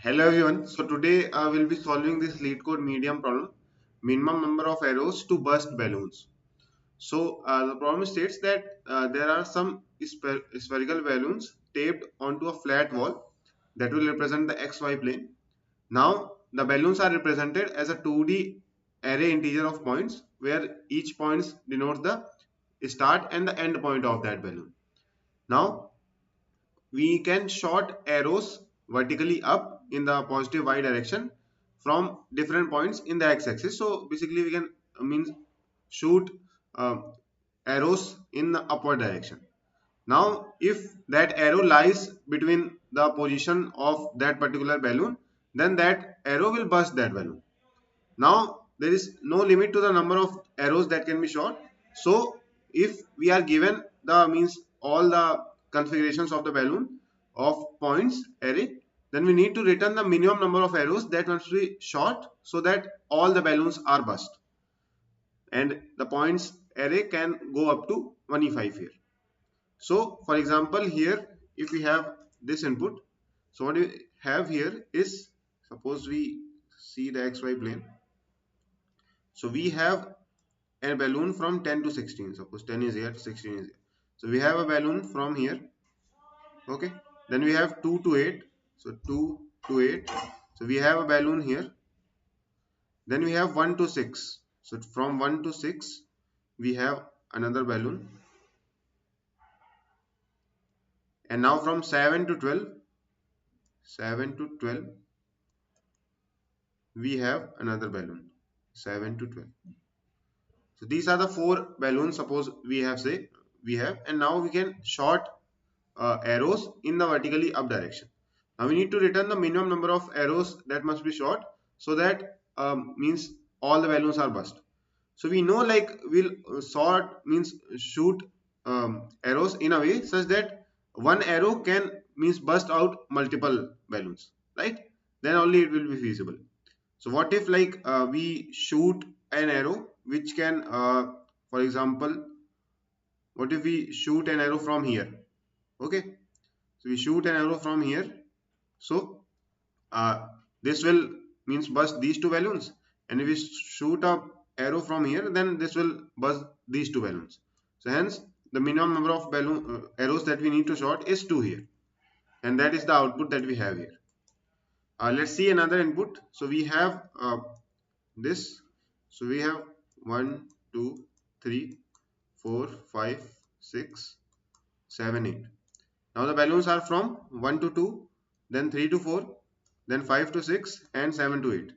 Hello everyone. So today I will be solving this LeetCode medium problem, minimum number of arrows to burst balloons. So the problem states that there are some spherical balloons taped onto a flat wall that will represent the XY plane. Now the balloons are represented as a 2D array integer of points where each points denotes the start and the end point of that balloon. Now we can short arrows vertically up in the positive y direction from different points in the x-axis. So basically we can means shoot uh, arrows in the upward direction. Now if that arrow lies between the position of that particular balloon, then that arrow will burst that balloon. Now there is no limit to the number of arrows that can be shot. So if we are given the means all the configurations of the balloon of points array, then we need to return the minimum number of arrows that must be shot so that all the balloons are burst, and the points array can go up to 1e5 here. So for example here if we have this input, so what we have here is, suppose we see the xy plane. So we have a balloon from 10 to 16. Suppose 10 is here, 16 is here. So we have a balloon from here. Okay. Then we have 2 to 8. So 2 to 8. So we have a balloon here. Then we have 1 to 6. So from 1 to 6 we have another balloon. And now from 7 to 12, 7 to 12 we have another balloon. 7 to 12. So these are the 4 balloons, suppose we have, say we have, and now we can short arrows in the vertically up direction. Now we need to return the minimum number of arrows that must be shot so that means all the balloons are burst. So we know like we'll sort means shoot arrows in a way such that one arrow can means burst out multiple balloons, right? Then only it will be feasible. So what if like we shoot an arrow which can for example, what if we shoot an arrow from here? Okay, so we shoot an arrow from here. So this will means burst these two balloons, and if we shoot a arrow from here, then this will burst these two balloons. So hence the minimum number of balloon arrows that we need to shot is 2 here, and that is the output that we have here. Let's see another input. So we have this. So we have 1 2 3 4 5 6 7 8. Now the balloons are from 1 to 2, then 3 to 4, then 5 to 6 and 7 to 8.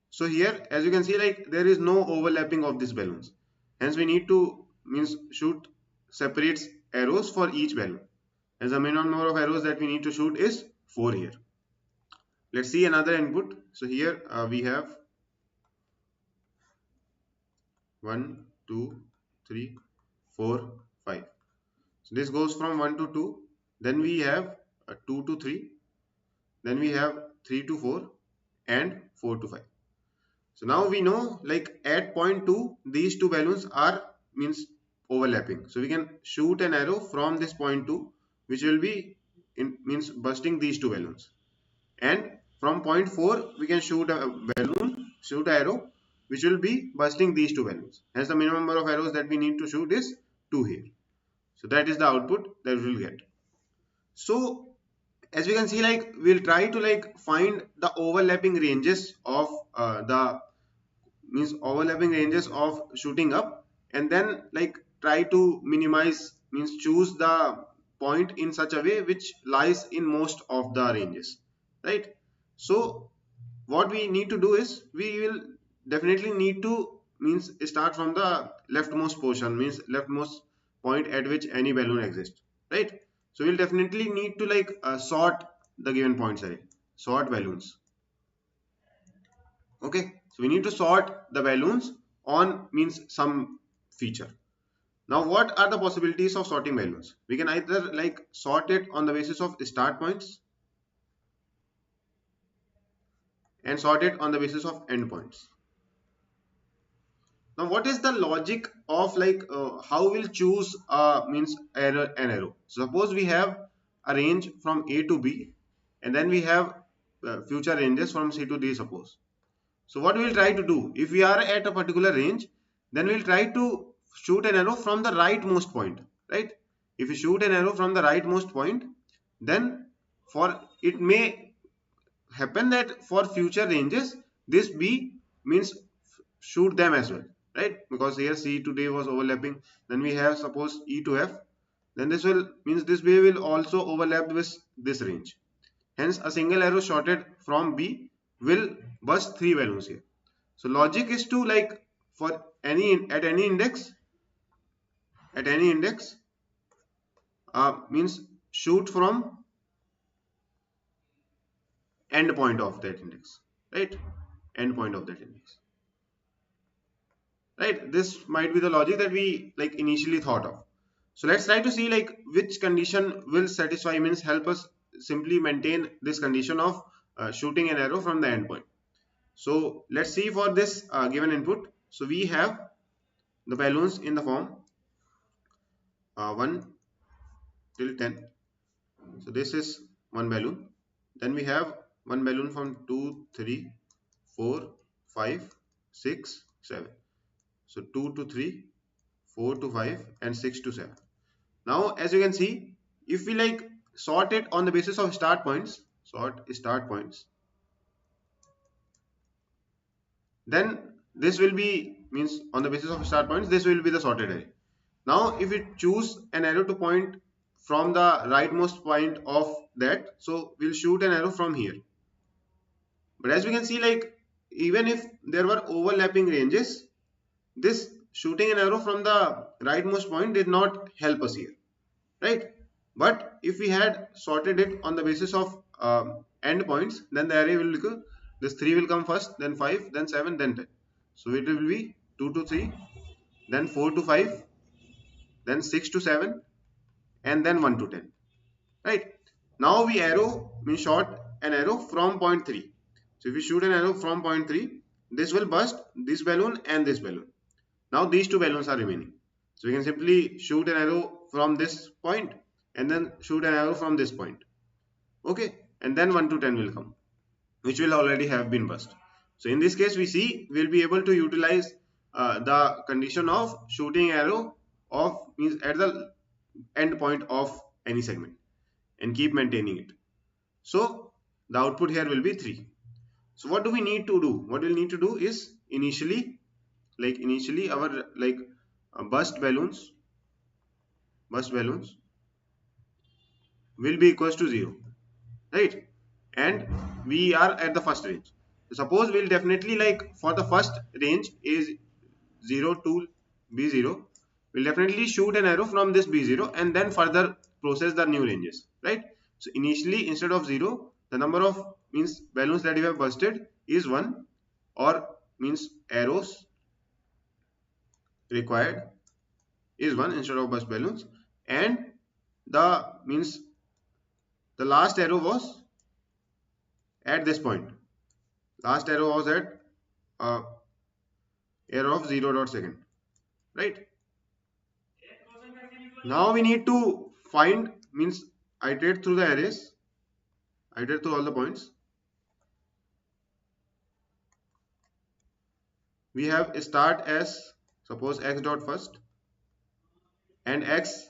So here as you can see, like there is no overlapping of these balloons. Hence we need to means shoot separate arrows for each balloon. As the minimum number of arrows that we need to shoot is 4 here. Let's see another input. So here we have 1 2 3 4 5. So this goes from 1 to 2. Then we have 2 to 3. Then we have 3 to 4 and 4 to 5. So now we know like at point 2 these two balloons are means overlapping. So we can shoot an arrow from this point 2 which will be means bursting these two balloons. And from point 4 we can shoot a balloon, shoot an arrow which will be bursting these two balloons. Hence the minimum number of arrows that we need to shoot is 2 here. So that is the output that we will get. So as we can see, like we'll try to like find the overlapping ranges of the means overlapping ranges of shooting up, and then like try to minimize means choose the point in such a way which lies in most of the ranges, right? So what we need to do is we will definitely need to means start from the leftmost portion, means leftmost point at which any balloon exists, right? So we'll definitely need to like sort the given points array, sort balloons. Okay, so we need to sort the balloons on means some feature. Now what are the possibilities of sorting balloons? We can either like sort it on the basis of start points and sort it on the basis of end points. Now what is the logic of like how we'll choose means an arrow? So suppose we have a range from A to B, and then we have future ranges from C to D, suppose. So what we will try to do, if we are at a particular range, then we will try to shoot an arrow from the rightmost point, right? If you shoot an arrow from the rightmost point, then for it may happen that for future ranges, this B means shoot them as well, right? Because here C to D was overlapping, then we have suppose E to F, then this will means this B will also overlap with this range. Hence, a single arrow shotted from B will burst 3 balloons here. So logic is to, like, for any at any index means shoot from end point of that index, right? End point of that index, right? This might be the logic that we like initially thought of. So let's try to see like which condition will satisfy, means help us simply maintain this condition of shooting an arrow from the end point. So let's see for this given input. So we have the balloons in the form 1 till 10. So this is one balloon. Then we have one balloon from 2, 3, 4, 5, 6, 7. So 2 to 3, 4 to 5 and 6 to 7. Now as you can see, if we like sort it on the basis of start points, then this will be, means on the basis of start points, this will be the sorted array. Now if we choose an arrow to point from the rightmost point of that, so we'll shoot an arrow from here. But as we can see, like even if there were overlapping ranges, this shooting an arrow from the rightmost point did not help us here, right? But if we had sorted it on the basis of end points, then the array will look, this 3 will come first, then 5, then 7, then 10. So it will be 2 to 3, then 4 to 5, then 6 to 7, and then 1 to 10, right? Now we shot an arrow from point 3. So if we shoot an arrow from point 3, this will burst this balloon and this balloon. Now these two balloons are remaining. So we can simply shoot an arrow from this point and then shoot an arrow from this point. Okay, and then 1 to 10 will come, which will already have been burst. So in this case, we see we'll be able to utilize the condition of shooting arrow of, means at the end point of any segment, and keep maintaining it. So the output here will be 3. So what do we need to do? What we'll need to do is initially our burst balloons will be equals to 0, right? And we are at the first range. So suppose we'll definitely, like for the first range is 0 to B0, we'll definitely shoot an arrow from this B0 and then further process the new ranges, right? So initially, instead of 0, the number of balloons that you have bursted is 1, or means arrows required is 1 instead of burst balloons, and the last arrow was at this point. Last arrow was at arrow of 0 dot second, right? Now we need to find, iterate through the arrays, iterate through all the points. We have start as, suppose, x dot first, and x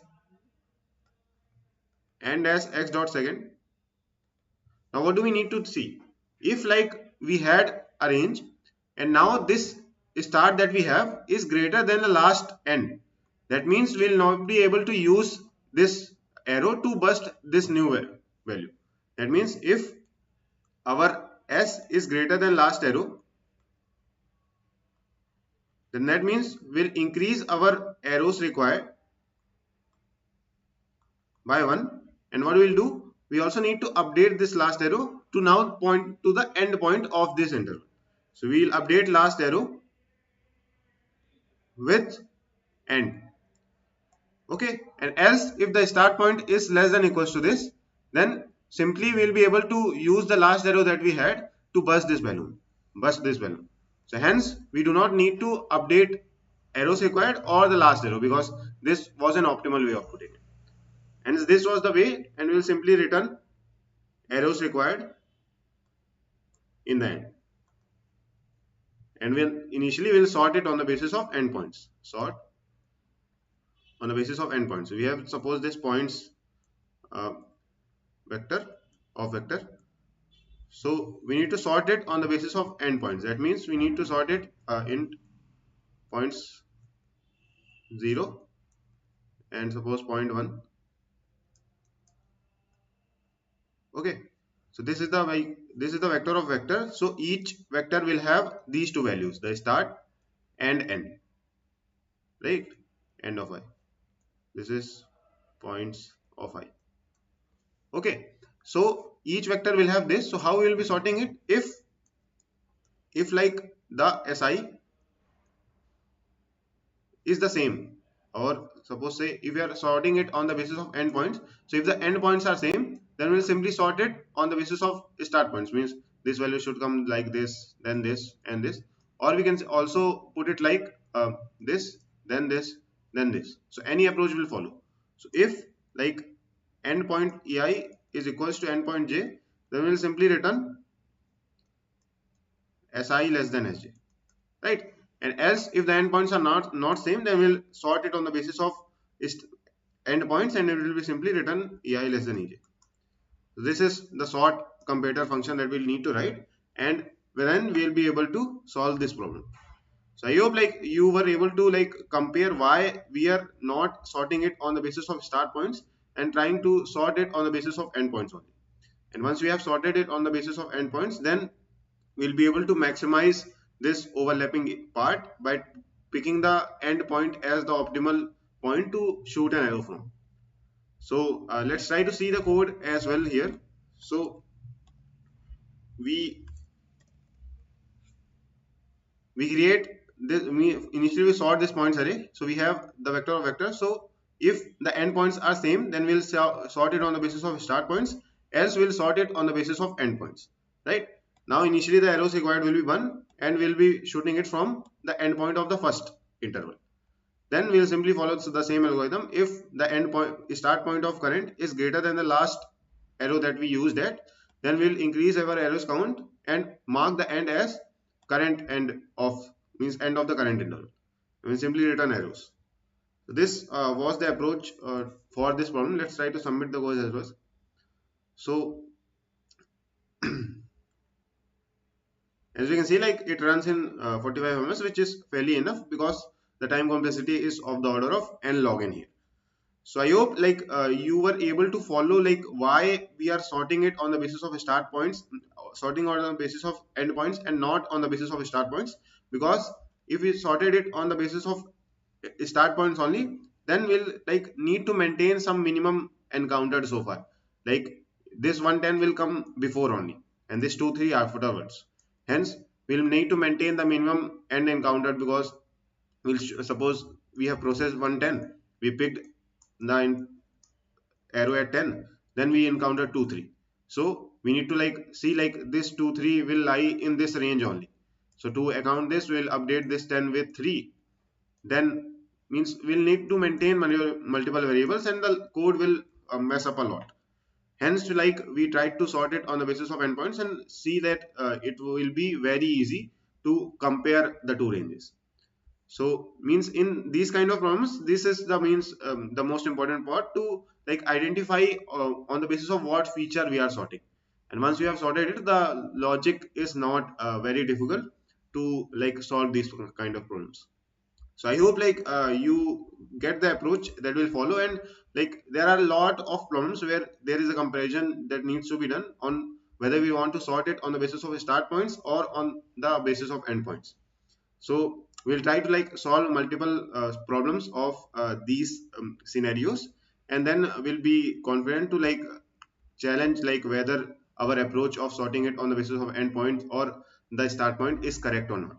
and as x dot second. Now what do we need to see? If like we had a range and now this start that we have is greater than the last end, that means we will not be able to use this arrow to burst this new value. That means if our s is greater than last arrow, then that means we'll increase our arrows required by 1. And what we'll do, we also need to update this last arrow to now point to the end point of this interval. So we'll update last arrow with end. Okay, and else if the start point is less than equals to this, then simply we'll be able to use the last arrow that we had to burst this balloon. So hence we do not need to update arrows required or the last arrow, because this was an optimal way of putting it. Hence this was the way, and we will simply return arrows required in the end. And we'll sort it on the basis of endpoints. Sort on the basis of endpoints. So we have suppose this points uh, vector of vector. So we need to sort it on the basis of endpoints. That means we need to sort it int points 0 and suppose point 1. Okay. So this is the vector of vector. So each vector will have these two values, the start and end, right? End of I. This is points of I. Okay. So each vector will have this. So how we will be sorting it? If like the SI is the same, or suppose say if we are sorting it on the basis of endpoints, so if the endpoints are same, then we'll simply sort it on the basis of start points, means this value should come like this, then this and this, or we can also put it like this, then this, then this. So any approach will follow. So if like endpoint ei is equals to endpoint j, then we'll simply return si less than sj, right? And else if the endpoints are not same, then we'll sort it on the basis of endpoints and it will be simply written ei less than ej. So this is the sort comparator function that we'll need to write, and then we'll be able to solve this problem. So I hope like you were able to like compare why we are not sorting it on the basis of start points and trying to sort it on the basis of endpoints only. And once we have sorted it on the basis of endpoints, then we'll be able to maximize this overlapping part by picking the end point as the optimal point to shoot an arrow from. So let's try to see the code as well here. So we create this, initially we sort this points array. So we have the vector of vector. So if the endpoints are same, then we'll sort it on the basis of start points, else we'll sort it on the basis of endpoints, right? Now initially the arrows required will be 1 and we'll be shooting it from the endpoint of the first interval. Then we'll simply follow the same algorithm. If the start point of current is greater than the last arrow that we used at, then we'll increase our arrows count and mark the end as current end of, means end of the current interval. We'll simply return arrows. So this was the approach for this problem. Let's try to submit the code as well. So as we can see, like it runs in 45 ms, which is fairly enough because the time complexity is of the order of n log n here. So I hope like you were able to follow like why we are sorting it on the basis of start points, sorting on the basis of end points and not on the basis of start points. Because if we sorted it on the basis of start points only, then we'll like need to maintain some minimum encountered so far. Like this 110 will come before only, and this 2 3 afterwards. Hence, we'll need to maintain the minimum end encountered, because we'll suppose we have processed 110, we picked the arrow at 10, then we encounter 2 3. So we need to like see like this 2 3 will lie in this range only. So to account this, we'll update this 10 with 3. Then means we'll need to maintain multiple variables and the code will mess up a lot. Hence, like we tried to sort it on the basis of endpoints and see that it will be very easy to compare the two ranges. So means in these kind of problems, this is the means the most important part to like identify on the basis of what feature we are sorting. And once we have sorted it, the logic is not very difficult to like solve these kind of problems. So I hope like you get the approach that will follow, and like there are a lot of problems where there is a comparison that needs to be done on whether we want to sort it on the basis of start points or on the basis of endpoints. So we'll try to like solve multiple problems of these scenarios, and then we'll be confident to like challenge like whether our approach of sorting it on the basis of endpoints or the start point is correct or not.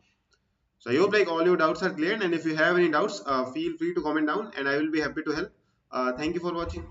So I hope like all your doubts are cleared, and if you have any doubts, feel free to comment down and I will be happy to help. Thank you for watching.